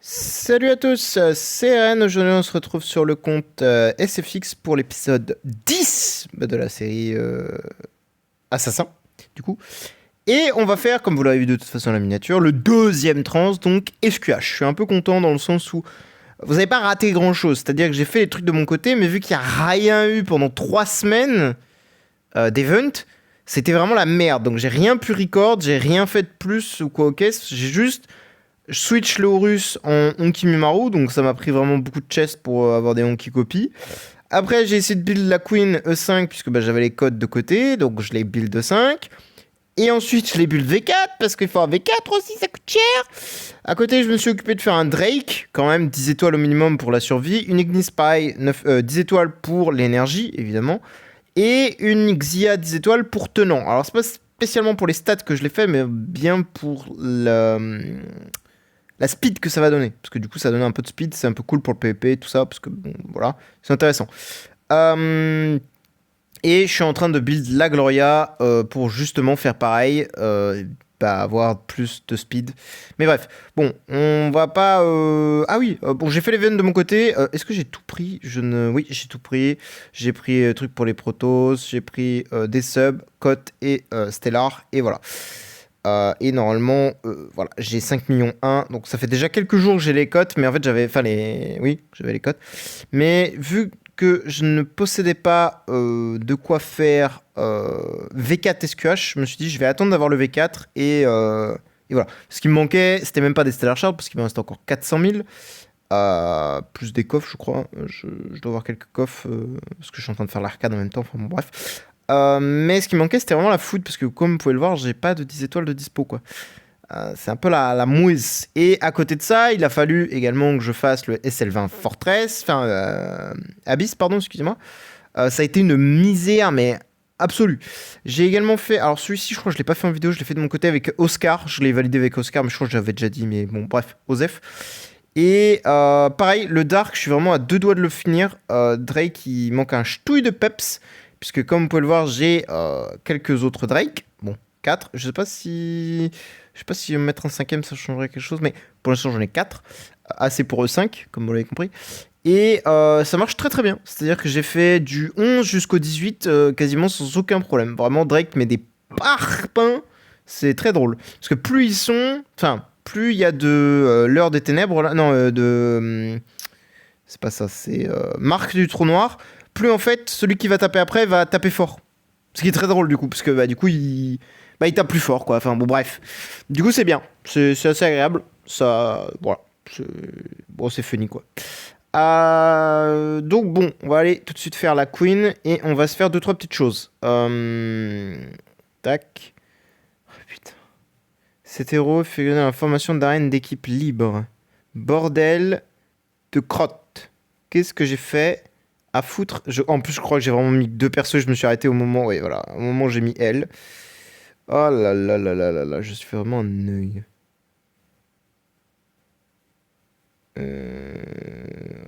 Salut à tous, c'est Ren. Aujourd'hui, on se retrouve sur le compte SFX pour l'épisode 10 de la série Assassin, du coup. Et on va faire, comme vous l'avez vu de toute façon dans la miniature, le deuxième trans, donc SQH. Je suis un peu content dans le sens où vous n'avez pas raté grand chose. C'est-à-dire que j'ai fait les trucs de mon côté, mais vu qu'il n'y a rien eu pendant 3 semaines d'event, c'était vraiment la merde. Donc j'ai rien pu record, j'ai rien fait de plus ou quoi, ok. J'ai juste je switch le Horus en Honki Mimaru, donc ça m'a pris vraiment beaucoup de chess pour avoir des Honki copies. Après, j'ai essayé de build la Queen E5, puisque bah, j'avais les codes de côté, donc je l'ai build E5. Et ensuite, je l'ai build V4, parce qu'il faut un V4 aussi, ça coûte cher. À côté, je me suis occupé de faire un Drake, quand même 10 étoiles au minimum pour la survie. Une Ignis Spy, 10 étoiles pour l'énergie, évidemment. Et une Xia 10 étoiles pour tenant. Alors, c'est pas spécialement pour les stats que je l'ai fait, mais bien pour la speed que ça va donner. Parce que du coup, ça donne un peu de speed, c'est un peu cool pour le PvP et tout ça, parce que bon, voilà, c'est intéressant. Et je suis en train de build la Gloria pour justement faire pareil, avoir plus de speed. Mais bref, bon, on va pas. Ah oui, bon, j'ai fait les veines de mon côté. Est-ce que j'ai tout pris? Oui, j'ai tout pris. J'ai pris trucs pour les protos, j'ai pris des subs, cotes et stellar, et voilà. Et normalement, voilà, j'ai 5 millions 1, donc ça fait déjà quelques jours que j'ai les cotes, mais en fait j'avais, oui, j'avais les cotes, mais vu que je ne possédais pas de quoi faire V4 SQH, je me suis dit je vais attendre d'avoir le V4 et voilà. Ce qui me manquait, c'était même pas des Stellar Shards, parce qu'il me reste encore 400 000, plus des coffres, je crois. Je dois avoir quelques coffres, parce que je suis en train de faire l'arcade en même temps, enfin bon, bref. Mais ce qui manquait, c'était vraiment la food, parce que comme vous pouvez le voir, j'ai pas de 10 étoiles de dispo, quoi. C'est un peu la mouise. Et à côté de ça, il a fallu également que je fasse le SL20 Fortress, Abyss, pardon, excusez-moi. Ça a été une misère, mais absolue. J'ai également fait, alors celui-ci, je crois que je l'ai pas fait en vidéo, je l'ai fait de mon côté avec Oscar. Je l'ai validé avec Oscar, mais je crois que j'avais déjà dit, mais bon, bref, Osef. Et pareil, le Dark, je suis vraiment à deux doigts de le finir. Drake, il manque un ch'touille de peps, puisque comme vous pouvez le voir, j'ai quelques autres Drake. Bon, 4. Je sais pas si mettre un cinquième, ça changerait quelque chose, mais pour l'instant, j'en ai 4. Assez pour eux 5, comme vous l'avez compris. Et ça marche très très bien. C'est-à-dire que j'ai fait du 11 jusqu'au 18 quasiment sans aucun problème. Vraiment, Drake met des parpaings. C'est très drôle. Parce que plus ils sont... Enfin, plus il y a de l'heure des ténèbres, là, non, c'est pas ça, c'est marque du trou noir. Plus en fait, celui qui va taper après va taper fort. Ce qui est très drôle du coup, parce que bah, du coup, il tape plus fort, quoi. Enfin bon, bref. Du coup, c'est bien. C'est assez agréable. Ça, voilà. Bon, c'est funny, quoi. Donc bon, on va aller tout de suite faire la queen et on va se faire deux trois petites choses. Tac. Oh, putain. Cet héros fait donner la formation d'arène d'équipe libre. Bordel de crotte. Qu'est-ce que j'ai fait à foutre? En plus, je crois que j'ai vraiment mis deux persos. Je me suis arrêté au moment. Oui, voilà. Au moment où j'ai mis elle. Oh là là là là là là. Je suis vraiment un œil.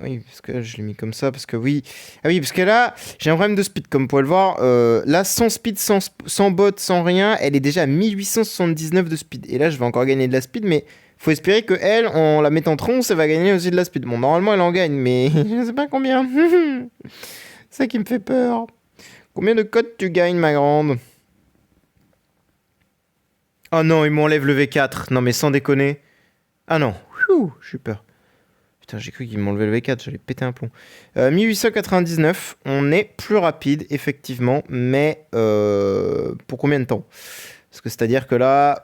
Oui, parce que là, je l'ai mis comme ça, parce que oui. Ah oui, parce que là, j'ai un problème de speed, comme vous pouvez le voir. Là, sans speed, sans bot, sans rien, elle est déjà à 1879 de speed. Et là, je vais encore gagner de la speed, mais faut espérer que elle, en la mettant tronce, elle va gagner aussi de la speed. Bon, normalement, elle en gagne, mais je ne sais pas combien. C'est ça qui me fait peur. Combien de codes tu gagnes, ma grande? Oh non, il m'enlève le V4. Non, mais sans déconner. Ah non. Je suis peur. Putain, j'ai cru qu'il m'enlevait le V4, j'allais péter un plomb. 1899, on est plus rapide, effectivement, mais pour combien de temps? Parce que c'est-à-dire que là...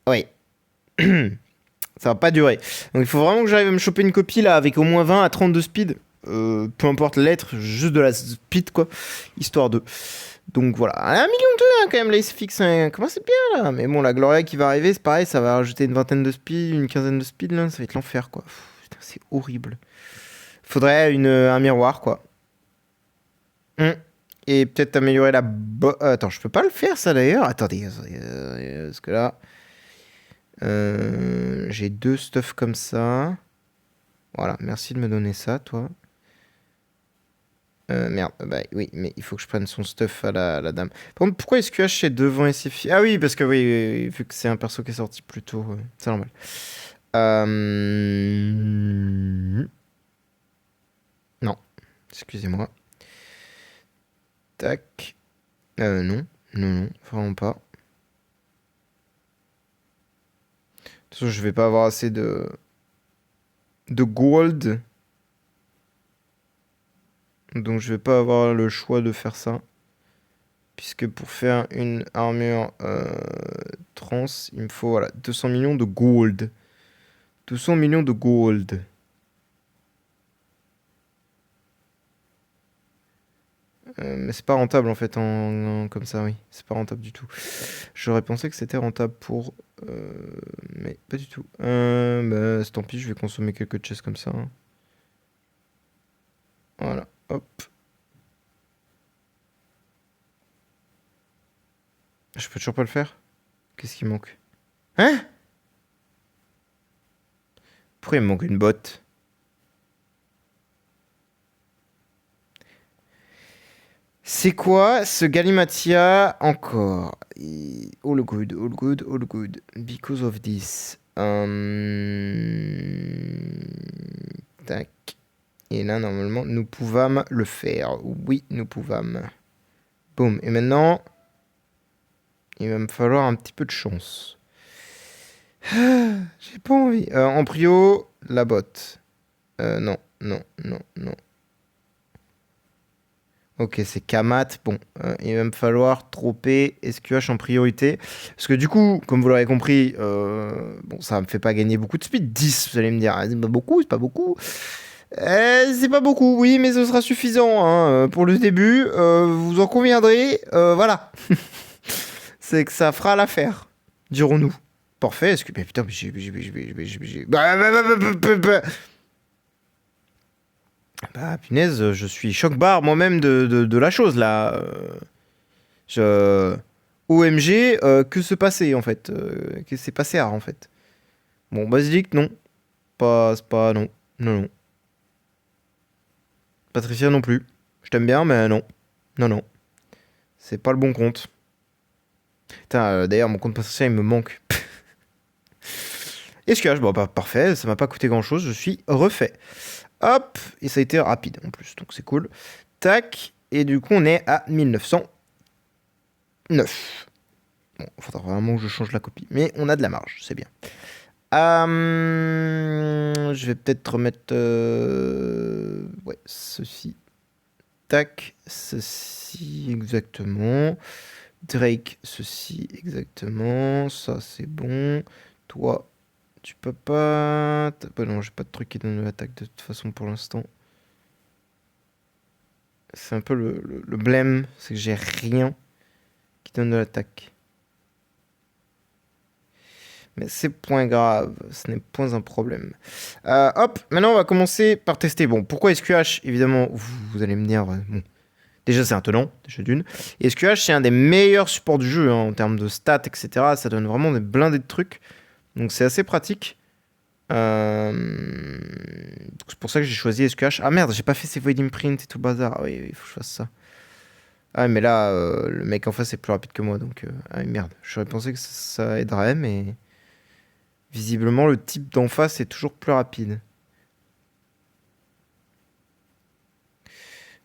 Oui. Ça va pas durer. Donc il faut vraiment que j'arrive à me choper une copie là avec au moins 20 à 30 de speed. Peu importe la lettre, juste de la speed quoi. Histoire de... Donc voilà, 1,2 million hein, quand même, la SFX, hein. Comment c'est bien là. Mais bon, la Gloria qui va arriver, c'est pareil, ça va rajouter une vingtaine de speed, une quinzaine de speed là, ça va être l'enfer quoi. Putain, c'est horrible. Faudrait un miroir quoi. Et peut-être améliorer Attends, je peux pas le faire ça d'ailleurs. Attendez, parce que là, j'ai deux stuff comme ça. Voilà, merci de me donner ça, toi. Merde, bah oui, mais il faut que je prenne son stuff à la dame. Par contre, pourquoi SQH est devant SFI? Ah oui, parce que oui, vu que c'est un perso qui est sorti plus tôt, c'est normal. Non, excusez-moi. Tac. Non, non, vraiment pas. De toute façon, je vais pas avoir assez de gold. Donc je vais pas avoir le choix de faire ça. Puisque pour faire une armure trans, il me faut voilà, 200 millions de gold. 200 millions de gold. Mais c'est pas rentable en fait comme ça, oui. C'est pas rentable du tout. J'aurais pensé que c'était rentable pour... mais pas du tout. Bah, tant pis, je vais consommer quelques chests comme ça, hein. Voilà, hop. Je peux toujours pas le faire? Qu'est-ce qui manque? Hein? Pourquoi il me manque une botte? C'est quoi ce Galimatia encore? All good, all good, all good. Because of this. Tac. Et là, normalement, nous pouvâmes le faire. Oui, nous pouvâmes. Boum. Et maintenant, il va me falloir un petit peu de chance. J'ai pas envie. En prio, la botte. Non, non, non, non. Ok, c'est Kamat. Bon, il va me falloir tropper SQH en priorité. Parce que du coup, comme vous l'aurez compris, bon, ça me fait pas gagner beaucoup de speed. 10, vous allez me dire, ah, c'est pas beaucoup, c'est pas beaucoup. C'est pas beaucoup, oui, mais ce sera suffisant hein, pour le début. Vous en conviendrez, voilà. C'est que ça fera l'affaire, dirons-nous. Parfait, est-ce que... Mais putain, mais bah, punaise, je suis choc-barre moi-même de la chose, là. Je... OMG, que se passait, en fait? Que s'est passé, en fait? Bon, Basilic, non. C'est pas... Non. Non, non. Patricia, non plus. Je t'aime bien, mais non. Non, non. C'est pas le bon compte. Putain, d'ailleurs, mon compte Patricia, il me manque. SQH, bon, bah, parfait. Ça m'a pas coûté grand-chose. Je suis refait. Hop. Et ça a été rapide, en plus. Donc, c'est cool. Tac. Et du coup, on est à 1909. Bon, il faudra vraiment que je change la copie. Mais on a de la marge, c'est bien. Je vais peut-être remettre... ouais, ceci. Tac, ceci exactement. Drake, ceci exactement. Ça, c'est bon. Toi, tu peux pas... Bah non, j'ai pas de truc qui donne de l'attaque de toute façon pour l'instant. C'est un peu le blême, c'est que j'ai rien qui donne de l'attaque. Mais c'est point grave, ce n'est point un problème. Hop, maintenant on va commencer par tester. Bon, pourquoi SQH? Évidemment, vous allez me dire, bon, déjà c'est un tenant, déjà d'une. Et SQH c'est un des meilleurs supports du jeu hein, en termes de stats, etc. Ça donne vraiment des blindés de trucs. Donc c'est assez pratique. C'est pour ça que j'ai choisi SQH. Ah merde, j'ai pas fait ces void imprint et tout le bazar. Ah oui, il faut que je fasse ça. Ah mais là, le mec en face est plus rapide que moi, donc... ah merde, j'aurais pensé que ça aiderait, mais... Visiblement, le type d'en face est toujours plus rapide.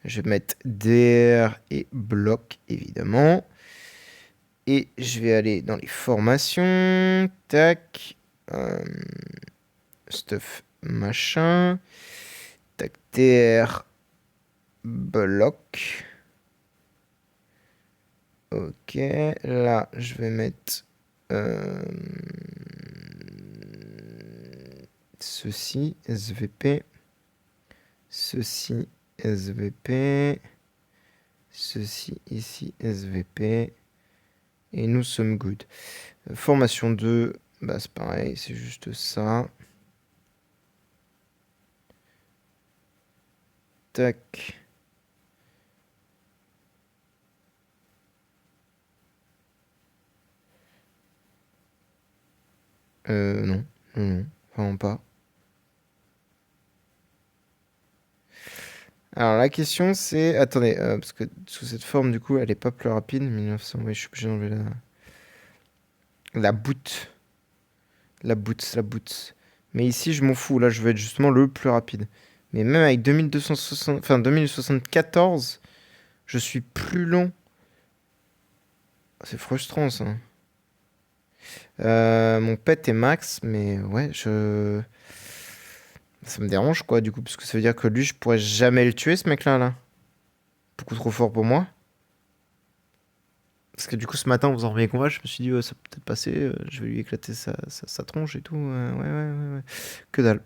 Je vais mettre DR et bloc, évidemment. Et je vais aller dans les formations. Tac. Stuff machin. Tac, DR bloc. Ok. Là, je vais mettre... ceci, SVP. Ceci, SVP. Ceci ici, SVP. Et nous sommes good. Formation 2, bah c'est pareil, c'est juste ça. Tac. Non, non, non, vraiment pas. Alors la question c'est... Attendez, parce que sous cette forme du coup elle est pas plus rapide. 1900, oui je suis obligé d'enlever la boot. La boot. Mais ici je m'en fous, là je veux être justement le plus rapide. Mais même avec 2260... Enfin 2074, je suis plus long. C'est frustrant ça. Mon pet est max, mais ouais, ça me dérange quoi du coup, parce que ça veut dire que lui je pourrais jamais le tuer ce mec là. Beaucoup trop fort pour moi. Parce que du coup, ce matin, en faisant premier combat, je me suis dit, ouais, ça peut peut-être passer, je vais lui éclater sa tronche et tout. Ouais. Que dalle.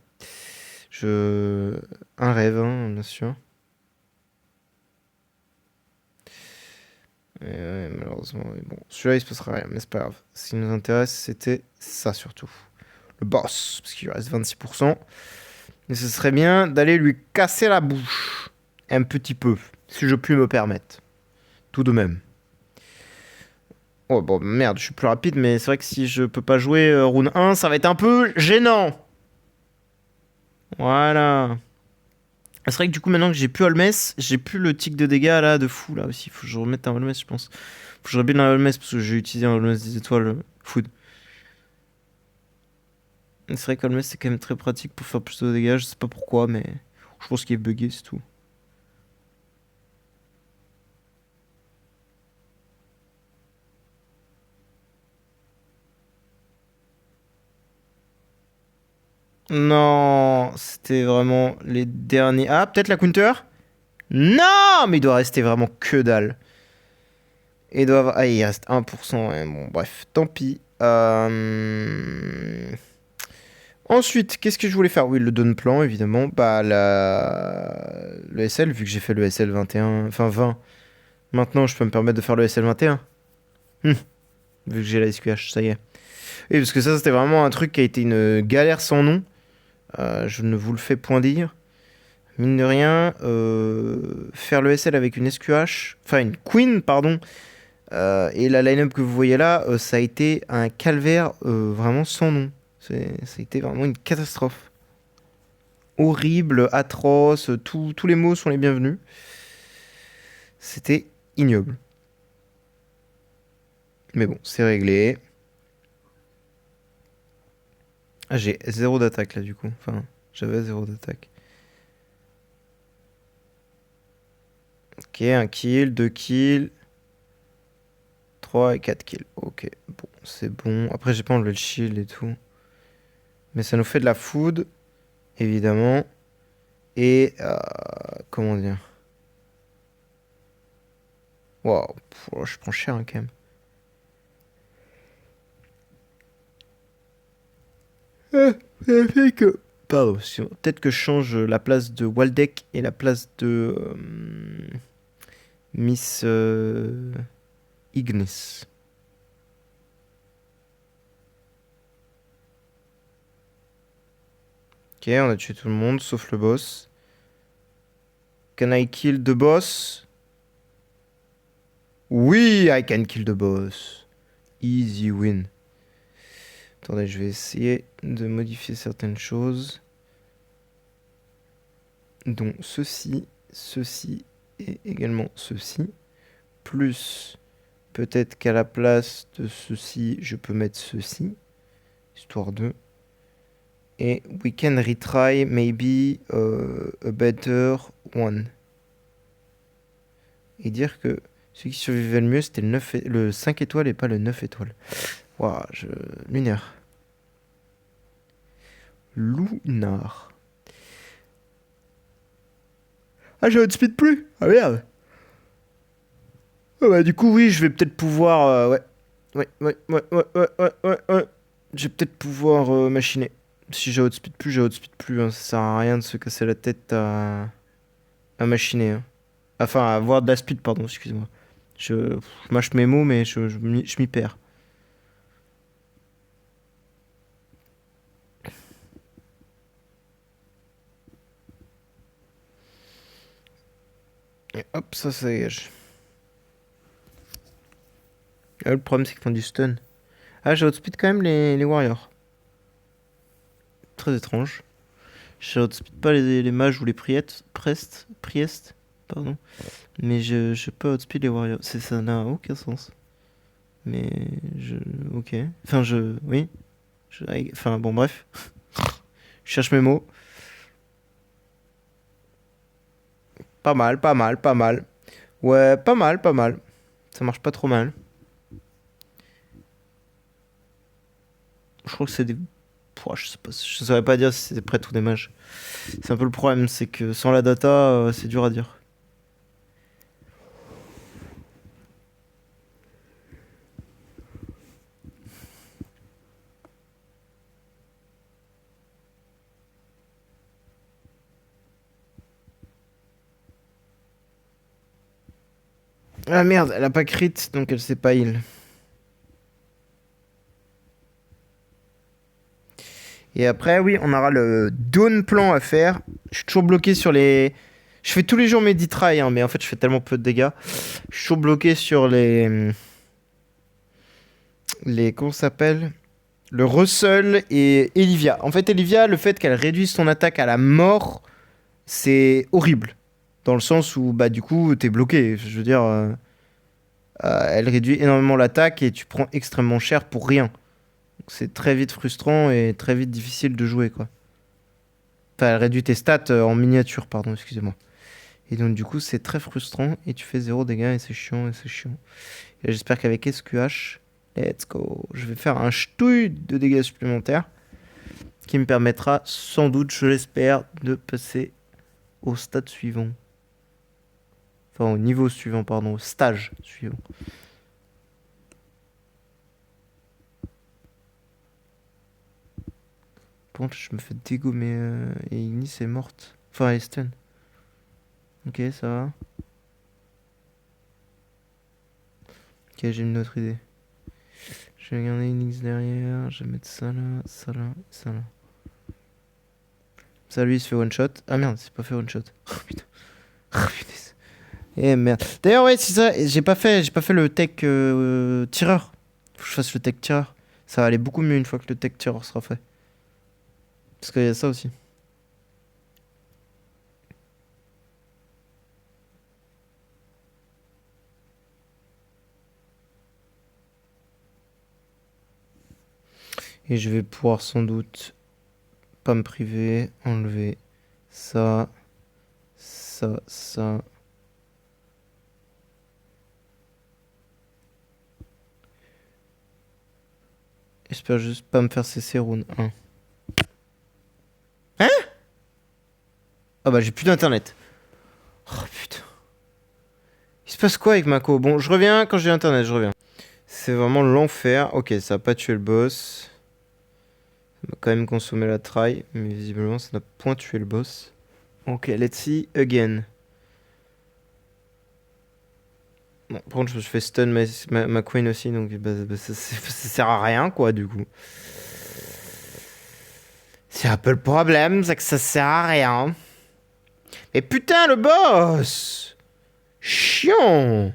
Je... Un rêve, hein, bien sûr. Et ouais, malheureusement, mais bon, celui-là, il se passera rien, mais c'est pas grave. Ce qui nous intéresse, c'était ça surtout. Le boss, parce qu'il lui reste 26%. Et ce serait bien d'aller lui casser la bouche. Un petit peu, si je puis me permettre. Tout de même. Oh bon merde, je suis plus rapide, mais c'est vrai que si je peux pas jouer round 1, ça va être un peu gênant. Voilà. C'est vrai que du coup, maintenant que j'ai plus Holmes, j'ai plus le tic de dégâts là de fou là aussi. Faut que je remette un Holmes, je pense. Faut que je rebuild un Holmes parce que j'ai utilisé un Holmes des étoiles food. C'est vrai qu'Holmes c'est quand même très pratique pour faire plus de dégâts, je sais pas pourquoi, mais je pense qu'il est bugué, c'est tout. Non, c'était vraiment les derniers. Ah, peut-être la counter? Non, mais il doit rester vraiment que dalle. Et doivent... Ah, il reste 1%. Ouais, bon, bref, tant pis. Ensuite, qu'est-ce que je voulais faire? Oui, le down plan, évidemment. Bah, le SL, vu que j'ai fait le SL 21... Enfin, 20. Maintenant, je peux me permettre de faire le SL 21. Vu que j'ai la SQH, ça y est. Et parce que ça, c'était vraiment un truc qui a été une galère sans nom. Je ne vous le fais point dire. Mine de rien, faire le SL avec une SQH... Enfin, une Queen, pardon. Et la line-up que vous voyez là, ça a été un calvaire vraiment sans nom. Ça a été vraiment une catastrophe. Horrible, atroce, tous les mots sont les bienvenus. C'était ignoble. Mais bon, c'est réglé. Ah, j'ai zéro d'attaque là du coup. Enfin, j'avais zéro d'attaque. Ok, un kill, deux kills, 3 et 4 kills. Ok, bon, c'est bon. Après, j'ai pas enlevé le shield et tout. Mais ça nous fait de la food, évidemment. Et comment dire? Waouh, je prends cher hein, quand même. Ça fait que... Pardon, peut-être que je change la place de Waldeck et la place de Miss Ignis. Ok, on a tué tout le monde sauf le boss. Can I kill the boss? Oui, I can kill the boss. Easy win. Attendez, je vais essayer de modifier certaines choses. Dont ceci et également ceci. Plus peut-être qu'à la place de ceci, je peux mettre ceci. Histoire de... Et we can retry maybe a better one. Et dire que celui qui survivait le mieux, c'était le 5 étoiles et pas le 9 étoiles. Waouh, lunaire. Lunar. Ah, j'ai outspeed plus. Ah merde. Ah bah du coup, oui, je vais peut-être pouvoir... ouais. Ouais. Je vais peut-être pouvoir machiner. Si j'ai outspeed plus, j'ai outspeed plus. Hein. Ça sert à rien de se casser la tête à machiner. Hein. Enfin, à avoir de la speed, pardon, excusez-moi. Je mâche mes mots, mais je m'y perds. Et hop, ça dégage. Ah, le problème, c'est qu'ils font du stun. Ah, j'ai outspeed quand même les warriors. Très étrange. Je outspeed pas les mages ou les prêtres, Priest, pardon. Mais je peux outspeed les warriors. Ça n'a aucun sens. Mais ok. Enfin, oui. Enfin, bon, bref. Je cherche mes mots. Pas mal, pas mal, pas mal. Ouais, pas mal, pas mal. Ça marche pas trop mal. Je crois que c'est des... Pouah, je sais pas, je saurais pas dire si c'est des prêtres ou des mages. C'est un peu le problème, c'est que sans la data, c'est dur à dire. Ah merde, elle a pas crit, donc elle sait pas heal. Et après, oui, on aura le dawn plan à faire. Je suis toujours bloqué sur les... Je fais tous les jours mes 10 tries, hein, mais en fait, je fais tellement peu de dégâts. Je suis toujours bloqué sur les... Comment ça s'appelle? Le Russell et Olivia. En fait, Olivia, le fait qu'elle réduise son attaque à la mort, c'est horrible. Dans le sens où, bah, du coup, t'es bloqué. Je veux dire, elle réduit énormément l'attaque et tu prends extrêmement cher pour rien. Donc, c'est très vite frustrant et très vite difficile de jouer, quoi. Enfin, elle réduit tes stats en miniature, pardon, excusez-moi. Et donc, du coup, c'est très frustrant et tu fais 0 dégâts et c'est chiant et c'est chiant. Et j'espère qu'avec SQH, let's go. Je vais faire un ch'touille de dégâts supplémentaires qui me permettra sans doute, je l'espère, de passer au stade suivant. Enfin, au niveau suivant, pardon, au stage suivant. Par contre, je me fais dégommer et Ignis est morte. Enfin, elle est stun. Ok, ça va. Ok, j'ai une autre idée. Je vais garder Ignis derrière. Je vais mettre ça là, ça là, ça là. Ça, lui, il se fait one shot. Ah merde, c'est pas fait one shot. Oh putain. Oh putain. Eh merde. D'ailleurs, ouais, c'est ça. J'ai pas fait le tech tireur. Faut que je fasse le tech tireur. Ça va aller beaucoup mieux une fois que le tech tireur sera fait. Parce qu'il y a ça aussi. Et je vais pouvoir sans doute pas me priver, enlever ça, ça, ça. J'espère juste pas me faire cesser round 1. Hein? Ah bah j'ai plus d'internet. Oh putain. Il se passe quoi avec Mako? Bon, je reviens quand j'ai internet, je reviens. C'est vraiment l'enfer. Ok, ça a pas tué le boss. Ça m'a quand même consommé la try, mais visiblement ça n'a point tué le boss. Ok, let's see again. Bon, par contre, je fais stun ma queen aussi, donc bah, ça sert à rien, quoi, du coup. C'est un peu le problème, c'est que ça sert à rien. Mais putain, le boss! Chiant!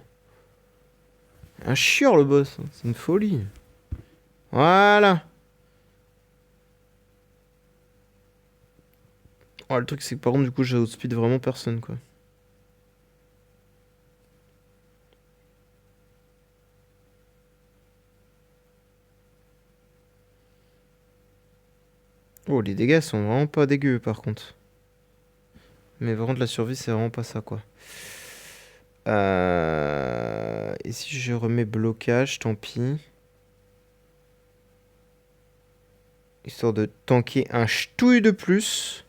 Un chiant, le boss. C'est une folie. Voilà. Oh, le truc, c'est que par contre, du coup, j'ai outspeed vraiment personne, quoi. Oh, les dégâts sont vraiment pas dégueux, par contre. Mais par contre, la survie, c'est vraiment pas ça, quoi. Et si je remets blocage, tant pis. Histoire de tanker un ch'touille de plus.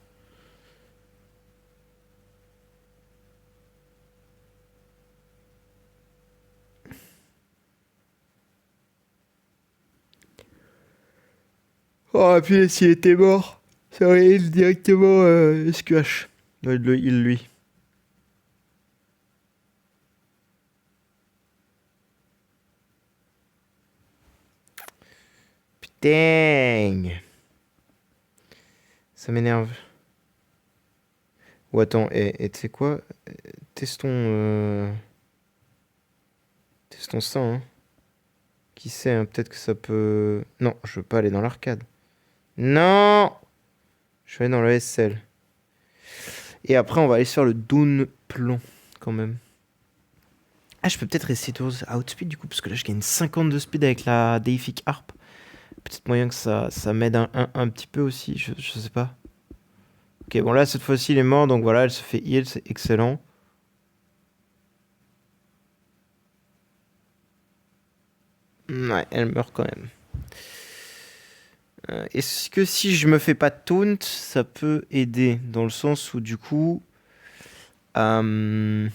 Oh, et puis s'il était mort, ça aurait heal directement SQH. Il le heal, lui. Putain. Ça m'énerve. Ou attends, et tu sais quoi? Testons... Testons ça, hein. Qui sait, hein, peut-être que ça peut... Non, je veux pas aller dans l'arcade. Non! Je vais aller dans le SL. Et après, on va aller se faire le down plan quand même. Ah, je peux peut-être essayer de outspeed du coup, parce que là, je gagne 50 de speed avec la Deific Harp. Peut-être moyen que ça m'aide un petit peu aussi, je sais pas. Ok, bon là, cette fois-ci, il est mort, donc voilà, elle se fait heal, c'est excellent. Ouais, elle meurt quand même. Est-ce que si je me fais pas taunt, ça peut aider? Dans le sens où du coup... Euh...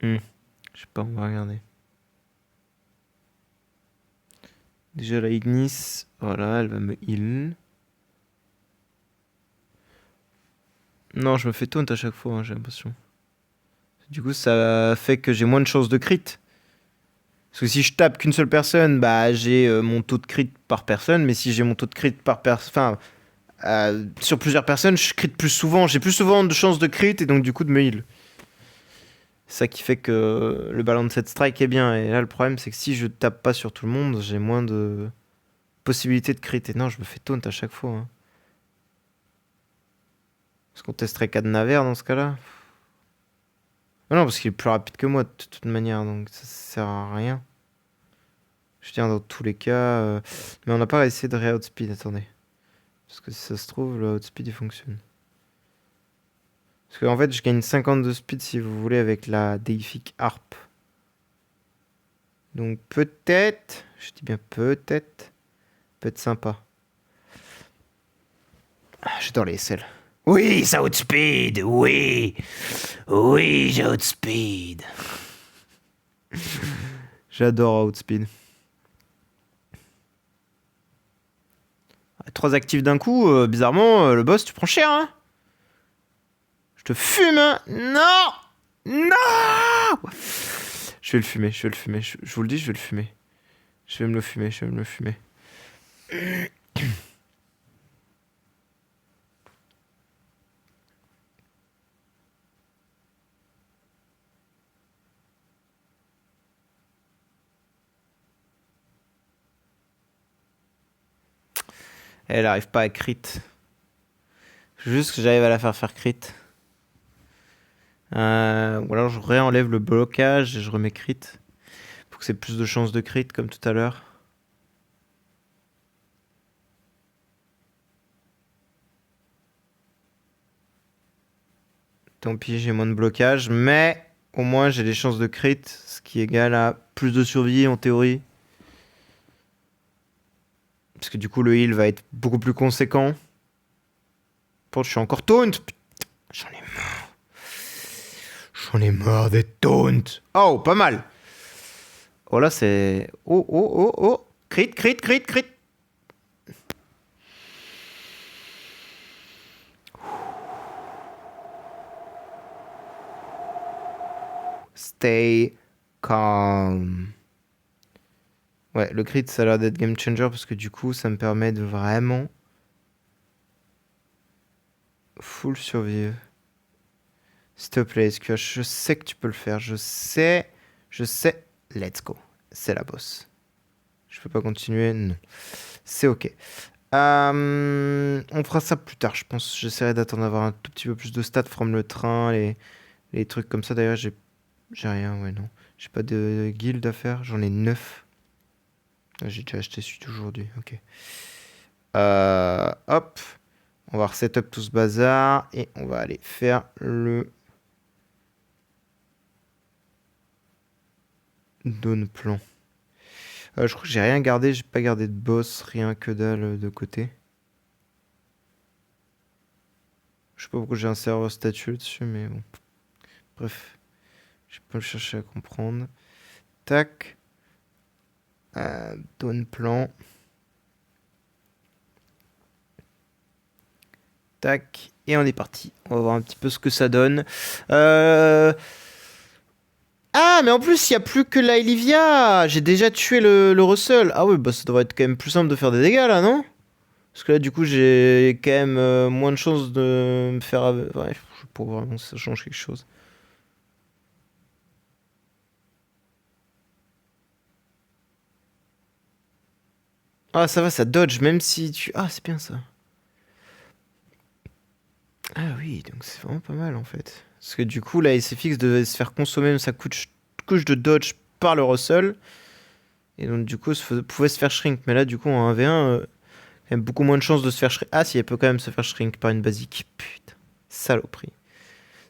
je sais pas, on va regarder. Déjà la Ignis, voilà, elle va me heal. Non, je me fais taunt à chaque fois, hein, j'ai l'impression. Du coup, ça fait que j'ai moins de chances de crit. Parce que si je tape qu'une seule personne, bah j'ai mon taux de crit par personne. Mais si j'ai mon taux de crit par personne... Enfin, sur plusieurs personnes, je crit plus souvent. J'ai plus souvent de chances de crit et donc du coup de me heal. C'est ça qui fait que le ballon de cette strike est bien. Et là, le problème, c'est que si je tape pas sur tout le monde, j'ai moins de possibilités de crit. Et non, je me fais taunt à chaque fois. Hein. Est-ce qu'on testerait Cadenaver dans ce cas-là? Ah non, parce qu'il est plus rapide que moi de toute manière, donc ça sert à rien. Je tiens dans tous les cas. Mais on n'a pas essayé de re-outspeed, attendez. Parce que si ça se trouve, le outspeed il fonctionne. Parce qu'en fait, je gagne 50 de speed si vous voulez avec la Deific Harp. Donc peut-être, je dis bien peut-être, peut être sympa. Ah, j'adore les SL. Oui, ça outspeed, oui. Oui, j'ai outspeed. J'adore outspeed. 3 actifs d'un coup, bizarrement, le boss, tu prends cher, hein. Je te fume, hein. Non. Non. Je vais le fumer, je vais le fumer. Je vous le dis, je vais le fumer. Je vais me le fumer, je vais me le fumer. Elle arrive pas à crit. Juste que j'arrive à la faire crit. Ou alors je réenlève le blocage et je remets crit. Pour que c'est plus de chances de crit comme tout à l'heure. Tant pis, j'ai moins de blocage, mais au moins j'ai des chances de crit, ce qui égale à plus de survie en théorie. Parce que du coup le heal va être beaucoup plus conséquent. Pourtant je suis encore taunt. J'en ai marre. J'en ai marre des taunts. Oh, pas mal. Oh là c'est... Oh, oh, oh, oh. Crit, crit, crit, crit. Stay calm. Ouais, le crit, ça a l'air d'être game changer parce que du coup, ça me permet de vraiment full survivre. S'il te plaît, SQH, je sais que tu peux le faire. Je sais. Let's go. C'est la boss. Je peux pas continuer. Non. C'est ok. On fera ça plus tard, je pense. J'essaierai d'attendre d'avoir un tout petit peu plus de stats from le train, les trucs comme ça. D'ailleurs, j'ai rien, ouais, non. J'ai pas de guild à faire. J'en ai 9. Ah, j'ai déjà acheté celui d'aujourd'hui. Ok. Hop. On va reset tout ce bazar et on va aller faire le down plan. Je crois que j'ai rien gardé, j'ai pas gardé de boss, rien que dalle de côté. Je sais pas pourquoi j'ai un serveur statue dessus, mais bon. Bref, je vais pas le chercher à comprendre. Tac. Down plan. Tac. Et on est parti. On va voir un petit peu ce que ça donne. Ah, mais en plus, il n'y a plus que la Olivia. J'ai déjà tué le Russell. Ah oui, bah ça devrait être quand même plus simple de faire des dégâts là, non? Parce que là, du coup, j'ai quand même moins de chances de me faire... Bref, je sais pas vraiment si ça change quelque chose. Ah, ça va, ça dodge, même si tu... Ah, c'est bien ça. Ah oui, donc c'est vraiment pas mal en fait. Parce que du coup, la SFX devait se faire consommer sa couche de dodge par le Russell. Et donc du coup, pouvait se faire shrink. Mais là, du coup, en 1v1, quand même beaucoup moins de chances de se faire shrink. Ah si, elle peut quand même se faire shrink par une basique. Putain, saloperie.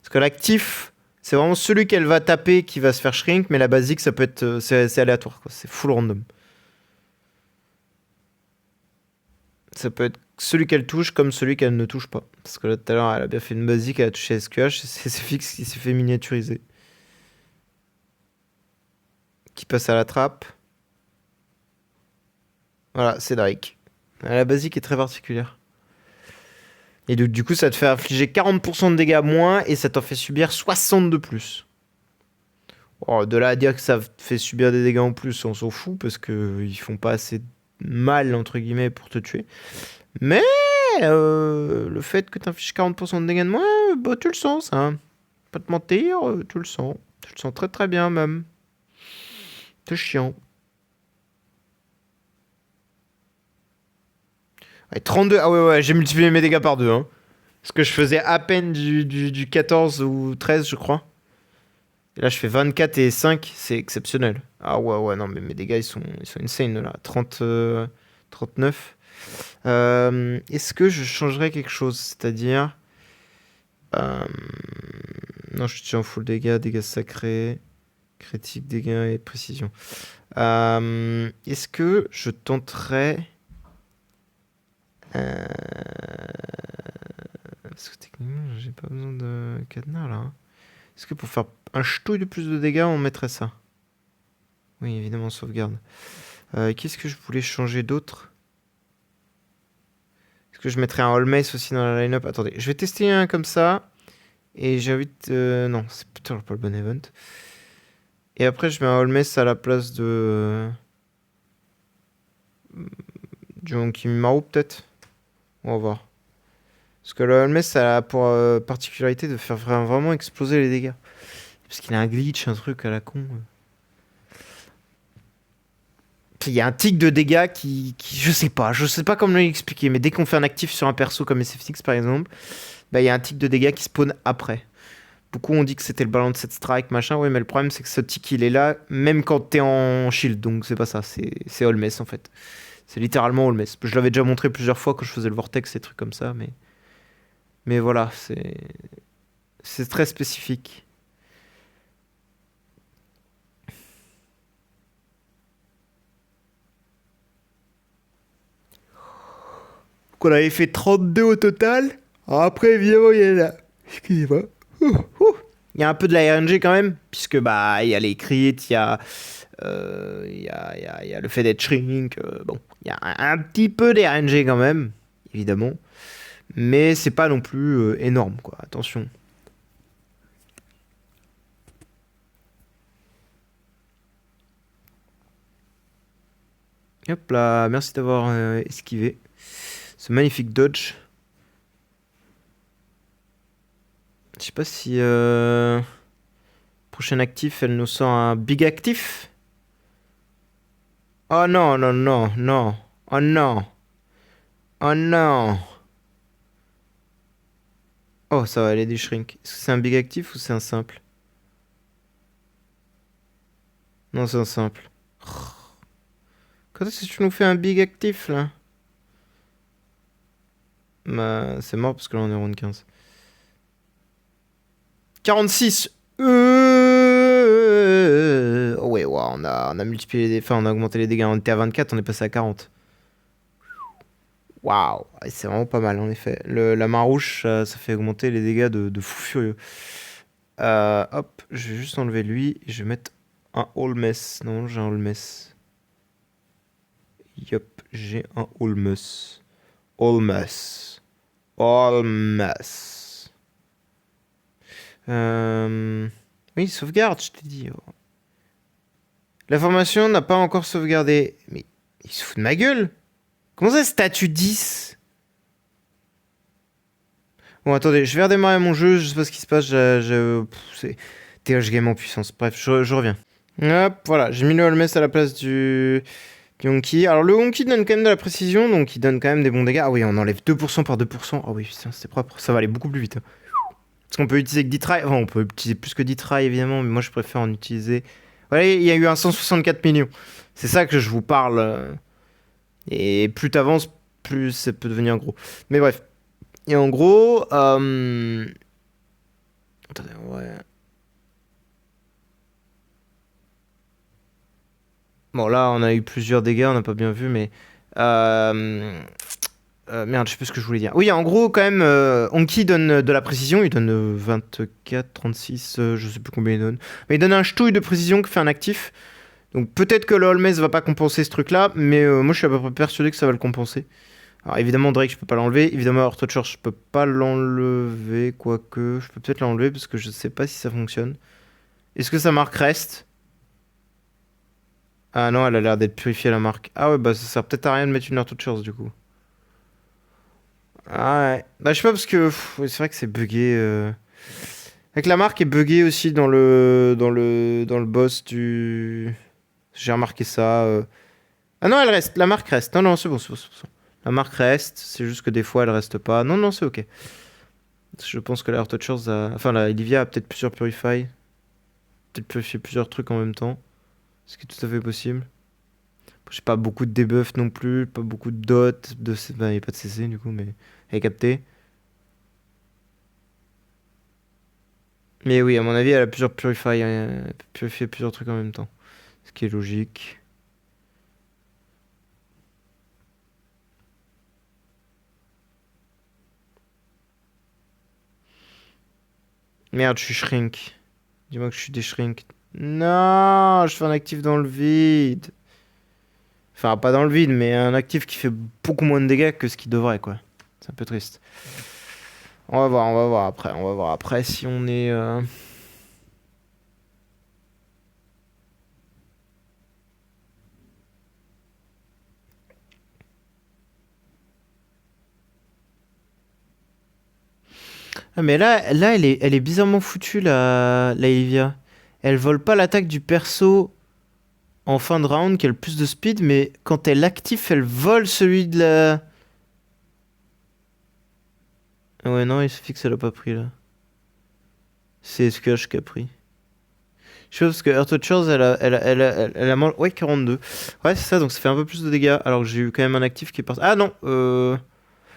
Parce que l'actif, c'est vraiment celui qu'elle va taper qui va se faire shrink. Mais la basique, ça peut être... c'est aléatoire, quoi. C'est full random. Ça peut être celui qu'elle touche comme celui qu'elle ne touche pas. Parce que là, tout à l'heure, elle a bien fait une basique, elle a touché SQH, c'est fixe qui s'est fait miniaturiser. Qui passe à la trappe. Voilà, c'est Drake. La basique est très particulière. Et donc, du coup, ça te fait infliger 40% de dégâts moins et ça t'en fait subir 60 de plus. Oh, de là à dire que ça te fait subir des dégâts en plus, on s'en fout parce qu'ils font pas assez mal, entre guillemets, pour te tuer. Mais le fait que tu infliges 40% de dégâts de moins, bah, tu le sens, ça. Pas te mentir, tu le sens. Tu le sens très très bien, même. C'est chiant. Ouais, 32, ah ouais, j'ai multiplié mes dégâts par 2. Hein. Parce que je faisais à peine du 14 ou 13, je crois. Et là, je fais 24 et 5, c'est exceptionnel. Ah ouais, non, mais mes dégâts, ils sont insane, là. 39. Est-ce que je changerais quelque chose? C'est-à-dire... non, je suis en full dégâts sacrés, critique, dégâts et précision. Est-ce que je tenterais... parce que techniquement, j'ai pas besoin de cadenas, là. Hein. Est-ce que pour faire un ch'touille de plus de dégâts, on mettrait ça? Oui, évidemment, sauvegarde. Qu'est-ce que je voulais changer d'autre? Est-ce que je mettrais un All Mace aussi dans la line-up? Attendez, je vais tester un comme ça. Et j'invite... non, c'est toujours pas le bon event. Et après, je mets un All Mace à la place de... du Monkey Maru, peut-être. On va voir. Parce que le All Mace, ça a pour particularité de faire vraiment exploser les dégâts. Parce qu'il a un glitch, un truc à la con. Il y a un tic de dégâts qui je sais pas comment l'expliquer, mais dès qu'on fait un actif sur un perso comme SFX par exemple, bah il y a un tic de dégâts qui spawn après. Beaucoup ont dit que c'était le ballon de cette strike, machin, ouais, mais le problème c'est que ce tic il est là même quand t'es en shield, donc c'est pas ça, c'est All Mess en fait. C'est littéralement All Mess. Je l'avais déjà montré plusieurs fois quand je faisais le vortex et trucs comme ça, mais voilà, c'est très spécifique. Donc on avait fait 32 au total. Alors après, évidemment, il y a la... Excusez-moi. Il y a un peu de la RNG quand même, puisque bah il y a les crits, il y a le fait d'être shrink, bon, il y a un petit peu des RNG quand même, évidemment, mais c'est pas non plus énorme quoi. Attention. Hop là, merci d'avoir esquivé ce magnifique dodge. Je sais pas si prochain actif, elle nous sort un big actif. Oh non, non, non, non. Oh non. Oh non. Oh, ça va aller du shrink. Est-ce que c'est un big actif ou c'est un simple? Non, c'est un simple. Quand est-ce que tu nous fais un big actif là? Bah, c'est mort parce que là on est round 15. 46. Oh ouais, wow, on a multiplié les... Enfin, on a augmenté les dégâts. On était à 24, on est passé à 40. Waouh, c'est vraiment pas mal en effet. La main rouge, ça fait augmenter les dégâts de fou furieux. Hop, je vais juste enlever lui et je vais mettre un All Mess. Non, j'ai un All Mess. Yup, j'ai un All Mess. All Mess. All Mess. Oui, sauvegarde, je t'ai dit. Oh. La formation n'a pas encore sauvegardé. Mais il se fout de ma gueule. Comment ça, statut 10? Bon, attendez, je vais redémarrer mon jeu, je sais pas ce qui se passe, c'est TH Game en puissance. Bref, je reviens. Hop, voilà, j'ai mis le Holmes à la place du Yonki. Alors le Honki donne quand même de la précision, donc il donne quand même des bons dégâts. Ah oui, on enlève 2% par 2%. Ah oui, putain, c'était propre. Ça va aller beaucoup plus vite, hein. Parce qu'on peut utiliser que 10 tries. Enfin, on peut utiliser plus que 10 tries, évidemment, mais moi je préfère en utiliser. Voilà, il y a eu un 164 millions. C'est ça que je vous parle. Et plus t'avances, plus ça peut devenir gros. Mais bref. Et en gros. Attendez, ouais. Bon, là, on a eu plusieurs dégâts, on n'a pas bien vu, mais. Euh... merde, je sais plus ce que je voulais dire. Oui, en gros, quand même, Honki donne de la précision. Il donne 24, 36, je sais plus combien il donne. Mais il donne un ch'touille de précision qui fait un actif. Donc peut-être que le Holmes va pas compenser ce truc-là, mais moi je suis à peu près persuadé que ça va le compenser. Alors évidemment, Drake, je peux pas l'enlever. Évidemment, Heart je peux pas l'enlever, quoique. Je peux peut-être l'enlever parce que je sais pas si ça fonctionne. Est-ce que sa marque reste? Ah non, elle a l'air d'être purifiée la marque. Ah ouais, bah ça sert peut-être à rien de mettre une Heart du coup. Ah ouais. Bah je sais pas parce que c'est vrai que c'est buggé. Avec la marque est buggée aussi dans le boss du. J'ai remarqué ça. Ah non, elle reste. La marque reste. Non, non, c'est bon, c'est bon, c'est bon. La marque reste. C'est juste que des fois, elle reste pas. Non, non, c'est ok. Je pense que la Heart Enfin, la Olivia a peut-être plusieurs Purify. Peut-être purifier plusieurs trucs en même temps. Ce qui est tout à fait possible. J'ai pas beaucoup de debuff non plus. Pas beaucoup de dot. Ben, il n'y a pas de CC du coup, mais elle est captée. Mais oui, à mon avis, elle a plusieurs Purify. Elle peut purifier plusieurs trucs en même temps. Ce qui est logique. Merde, je suis shrink. Dis-moi que je suis des shrink. Non, je fais un actif dans le vide. Enfin, pas dans le vide, mais un actif qui fait beaucoup moins de dégâts que ce qu'il devrait, quoi. C'est un peu triste. On va voir après. On va voir après si on est. Ah, mais là elle est bizarrement foutue, la Evia. Elle vole pas l'attaque du perso en fin de round qui a le plus de speed, mais quand elle active, elle vole celui de la. Ah ouais, non, il suffit que ça l'a pas pris là. C'est SQH qui a pris. Je sais pas, parce que Earth elle a ouais, 42. Ouais, c'est ça, donc ça fait un peu plus de dégâts. Alors que j'ai eu quand même un actif qui est parti. Ah non,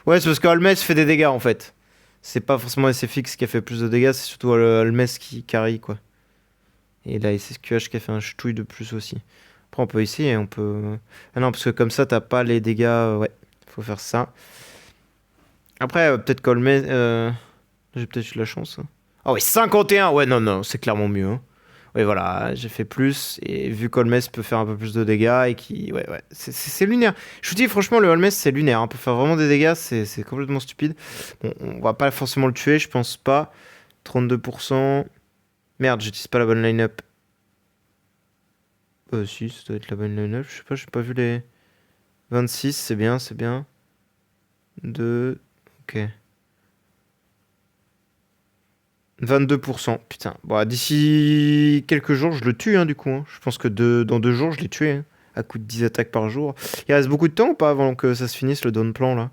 ouais, c'est parce que Holmes fait des dégâts en fait. C'est pas forcément SFX qui a fait plus de dégâts, c'est surtout Holmes qui carry quoi. Et là, c'est QH qui a fait un ch'touille de plus aussi. Après, on peut essayer, on peut. Ah non, parce que comme ça, t'as pas les dégâts. Ouais, faut faire ça. Après, peut-être qu'Holmes. J'ai peut-être eu la chance, hein. Ah ouais, 51! Ouais, non, non, c'est clairement mieux, hein. Oui, voilà, j'ai fait plus, et vu qu'Holmes peut faire un peu plus de dégâts, et qui... Ouais, ouais, c'est lunaire. Je vous dis, franchement, le Holmes, c'est lunaire, hein. Pour faire vraiment des dégâts, c'est complètement stupide. Bon, on va pas forcément le tuer, je pense pas. 32%. Merde, j'utilise pas la bonne line-up. Si, ça doit être la bonne line-up, je sais pas, j'ai pas vu les... 26, c'est bien, c'est bien. 2... Ok. 22%. Putain. Bon, d'ici quelques jours, je le tue, hein, du coup, hein. Je pense que dans 2 jours, je l'ai tué, hein, à coup de 10 attaques par jour. Il reste beaucoup de temps ou pas avant que ça se finisse, le down plan, là?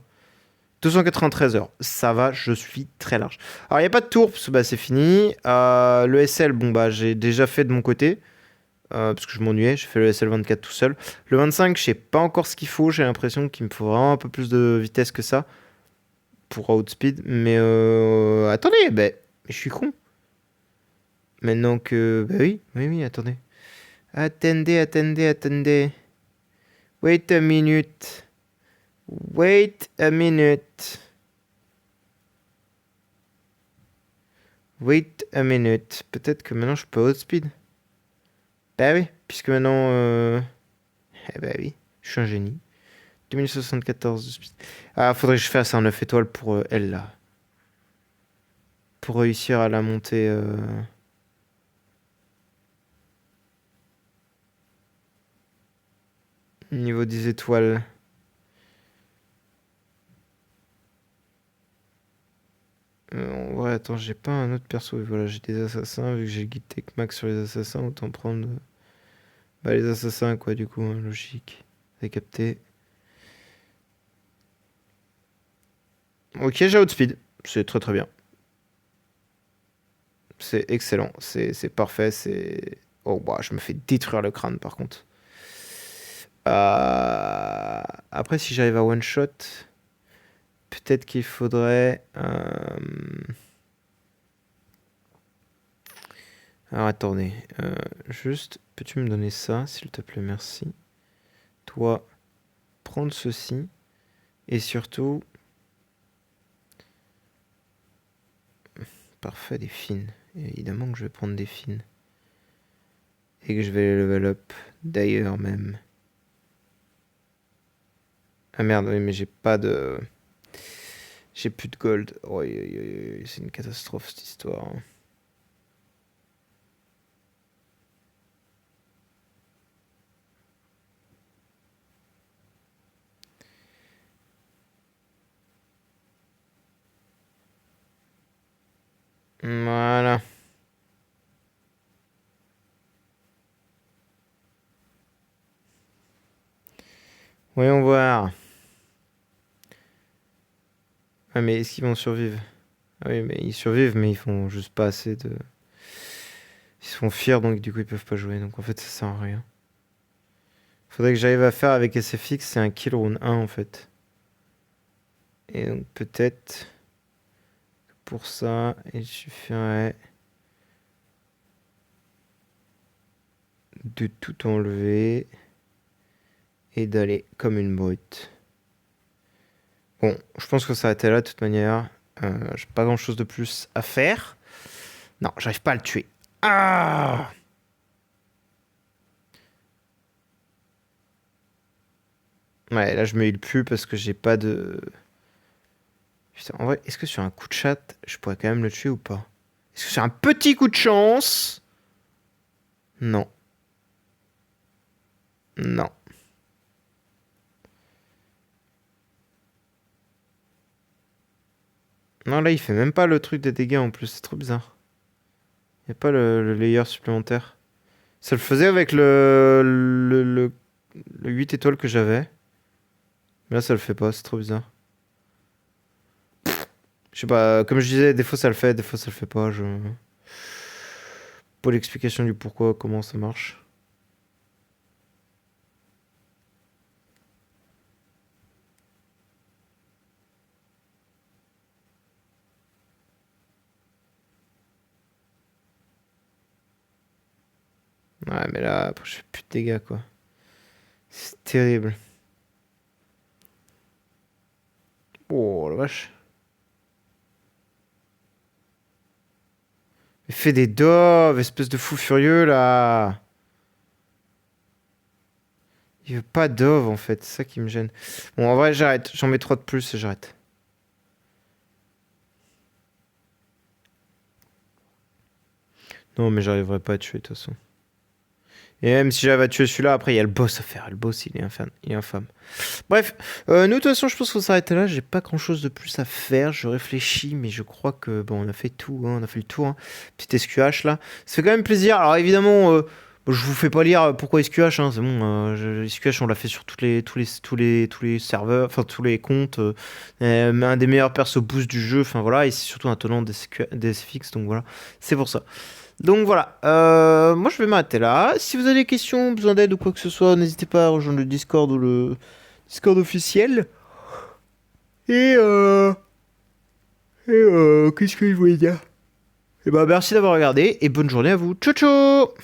293 heures. Ça va, je suis très large. Alors, il n'y a pas de tour, parce que bah, c'est fini. Le SL, bon, bah, j'ai déjà fait de mon côté. Parce que je m'ennuyais, j'ai fait le SL 24 tout seul. Le 25, je sais pas encore ce qu'il faut. J'ai l'impression qu'il me faut vraiment un peu plus de vitesse que ça pour outspeed. Mais attendez, bah, je suis con. Maintenant que... Bah oui, oui, oui, attendez. Attendez, attendez, attendez. Wait a minute. Wait a minute. Wait a minute. Peut-être que maintenant je peux outspeed. Bah oui, puisque maintenant... Eh bah oui, je suis un génie. 2074 de speed. Ah, faudrait que je fasse un 9 étoiles pour elle, là. Pour réussir à la monter... Niveau 10 étoiles. En vrai, attends, j'ai pas un autre perso. Voilà, j'ai des assassins. Vu que j'ai le guide Tech Max sur les assassins, autant prendre bah, les assassins, quoi, du coup, hein, logique. avez capté. Ok, j'ai outspeed. C'est très très bien. C'est excellent. C'est parfait. C'est... Oh, bah, je me fais détruire le crâne par contre. Après, si j'arrive à one shot, peut-être qu'il faudrait. Alors attendez. Juste, peux-tu me donner ça, s'il te plaît, merci. Toi, prendre ceci. Et surtout. Parfait, des fines. Évidemment que je vais prendre des fines. Et que je vais les level up. D'ailleurs, même. Ah merde, oui, mais j'ai pas de. J'ai plus de gold. Oh, c'est une catastrophe cette histoire. Voilà. Voyons voir. Ah mais est-ce qu'ils vont survivre? Ah oui, mais ils survivent, mais ils font juste pas assez de... Ils sont fiers, donc du coup ils peuvent pas jouer. Donc en fait ça sert à rien. Faudrait que j'arrive à faire avec SFX, c'est un kill round 1 en fait. Et donc peut-être... Pour ça, il suffirait... de tout enlever... Et d'aller comme une brute. Bon, je pense que ça a été là de toute manière. J'ai pas grand chose de plus à faire. Non, j'arrive pas à le tuer. Ah! Ouais, là je me heal plus parce que j'ai pas de... Putain, en vrai, est-ce que sur un coup de chat, je pourrais quand même le tuer ou pas? Est-ce que sur un petit coup de chance? Non. Non. Non, là il fait même pas le truc des dégâts en plus, c'est trop bizarre. Y a pas le layer supplémentaire. Ça le faisait avec le 8 étoiles que j'avais. Mais là ça le fait pas, c'est trop bizarre. Je sais pas, comme je disais, des fois ça le fait, des fois ça le fait pas. Pas l'explication du pourquoi, comment ça marche. Ouais, mais là, après, je fais plus de dégâts, quoi. C'est terrible. Oh la vache. Mais fais des doves, espèce de fou furieux, là. Il veut pas d'ove, en fait. C'est ça qui me gêne. Bon, en vrai, j'arrête. J'en mets 3 de plus et j'arrête. Non, mais j'arriverai pas à tuer, de toute façon. Et même si j'avais à tuer celui-là, après, il y a le boss à faire. Le boss, il est infâme. Il est infâme. Bref, nous, de toute façon, je pense qu'il faut s'arrêter là. J'ai pas grand-chose de plus à faire. Je réfléchis, mais je crois que, bon, on a fait tout. Hein, on a fait le tour. Hein. Petit SQH, là. Ça fait quand même plaisir. Alors, évidemment, je vous fais pas lire pourquoi SQH. Hein, c'est bon. SQH, on l'a fait sur tous les serveurs, enfin, tous les comptes. Un des meilleurs persos boost du jeu. Enfin, voilà. Et c'est surtout un tenant des SFX. Donc, voilà. C'est pour ça. Donc voilà, moi je vais m'arrêter là. Si vous avez des questions, besoin d'aide ou quoi que ce soit, n'hésitez pas à rejoindre le Discord ou le Discord officiel. Et qu'est-ce que je voulais dire? Et bah merci d'avoir regardé et bonne journée à vous. Ciao ciao!